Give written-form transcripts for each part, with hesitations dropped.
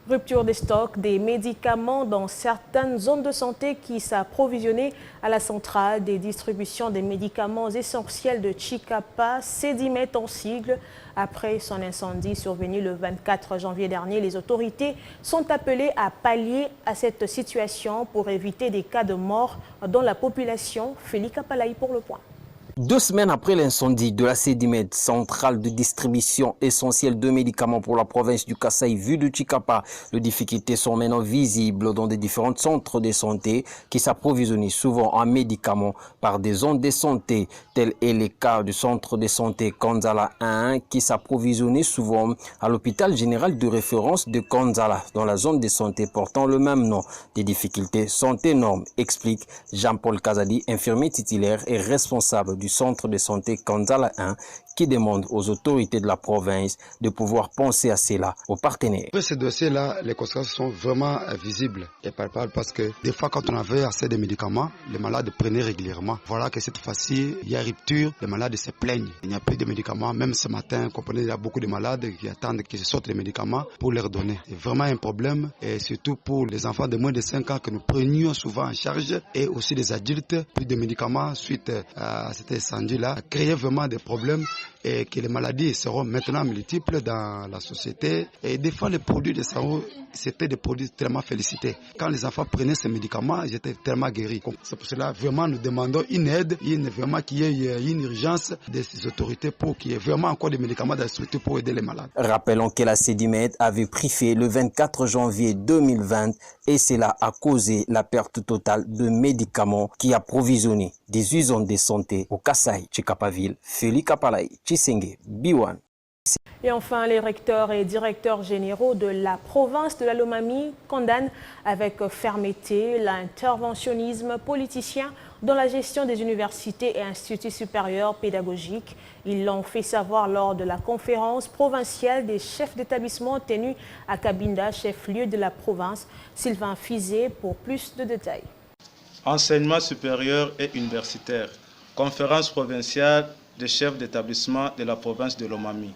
Rupture des stocks des médicaments dans certaines zones de santé qui s'approvisionnaient à la centrale des distributions des médicaments essentiels de Chikapa, Sedimet en sigle. Après son incendie survenu le 24 janvier dernier, les autorités sont appelées à pallier à cette situation pour éviter des cas de mort dans la population. Félix Kapalaï pour le point. 2 semaines après l'incendie de la Sedimet, centrale de distribution essentielle de médicaments pour la province du Kasaï, vue de Chikapa, les difficultés sont maintenant visibles dans des différents centres de santé qui s'approvisionnent souvent en médicaments par des zones de santé. Tel est le cas du centre de santé Kanzala 1 qui s'approvisionnait souvent à l'hôpital général de référence de Kanzala dans la zone de santé portant le même nom. Des difficultés sont énormes, explique Jean-Paul Kazadi, infirmier titulaire et responsable du centre de santé Kanzala 1, qui demande aux autorités de la province de pouvoir penser à cela aux partenaires. Pour ce dossier-là, les conséquences sont vraiment visibles et palpables parce que des fois, quand on avait assez de médicaments, les malades prenaient régulièrement. Voilà que cette fois-ci, il y a rupture, les malades se plaignent. Il n'y a plus de médicaments. Même ce matin, comprenez, il y a beaucoup de malades qui attendent qu'ils sortent les médicaments pour leur donner. C'est vraiment un problème et surtout pour les enfants de moins de 5 ans que nous prenions souvent en charge et aussi les adultes. Plus de médicaments suite à cet incendie-là, créer vraiment des problèmes et que les maladies seront maintenant multiples dans la société. Et des fois, les produits de santé, c'était des produits tellement félicités. Quand les enfants prenaient ces médicaments, ils étaient tellement guéris. C'est pour cela, vraiment, nous demandons une aide, vraiment qu'il y ait une urgence des autorités pour qu'il y ait vraiment encore des médicaments dans la structure pour aider les malades. Rappelons que la Sedimet avait pris feu le 24 janvier 2020 et cela a causé la perte totale de médicaments qui approvisionnaient des usines de santé au Kasaï, Chikapaville, Félix Kapalaï, Chisenge, Biwan. Et enfin, les recteurs et directeurs généraux de la province de la Lomami condamnent avec fermeté l'interventionnisme politicien dans la gestion des universités et instituts supérieurs pédagogiques. Ils l'ont fait savoir lors de la conférence provinciale des chefs d'établissement tenue à Cabinda, chef-lieu de la province. Sylvain Fizé pour plus de détails. Enseignement supérieur et universitaire. Conférence provinciale des chefs d'établissement de la province de Lomami.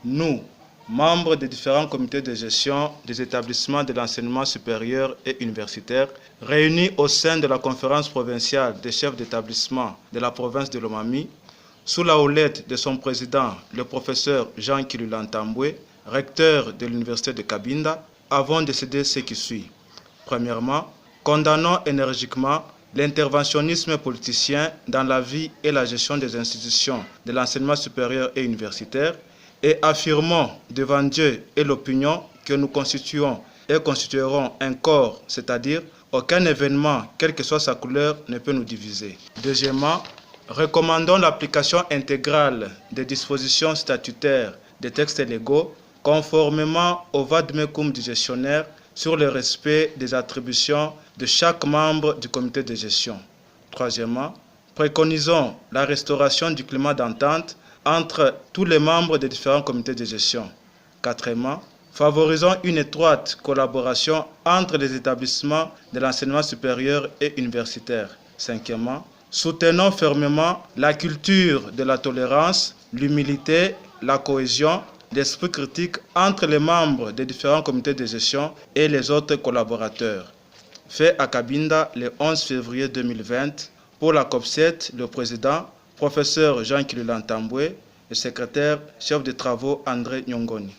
Nous, membres des différents comités de gestion des établissements de l'enseignement supérieur et universitaire, réunis au sein de la conférence provinciale des chefs d'établissement de la province de Lomami, sous la houlette de son président, le professeur Jean Kilulantambwe, recteur de l'université de Cabinda, avons décidé ce qui suit. Premièrement, condamnons énergiquement l'interventionnisme politicien dans la vie et la gestion des institutions de l'enseignement supérieur et universitaire et affirmons devant Dieu et l'opinion que nous constituons et constituerons un corps, c'est-à-dire aucun événement, quelle que soit sa couleur, ne peut nous diviser. Deuxièmement, recommandons l'application intégrale des dispositions statutaires des textes légaux conformément au vade-mecum du gestionnaire sur le respect des attributions de chaque membre du comité de gestion. Troisièmement, préconisons la restauration du climat d'entente entre tous les membres des différents comités de gestion. Quatrièmement, favorisons une étroite collaboration entre les établissements de l'enseignement supérieur et universitaire. Cinquièmement, soutenons fermement la culture de la tolérance, l'humilité, la cohésion, l'esprit critique entre les membres des différents comités de gestion et les autres collaborateurs. Fait à Cabinda le 11 février 2020 pour la COP7, le président, professeur Jean Kilulantambwe, le secrétaire chef de travaux André Nyongoni.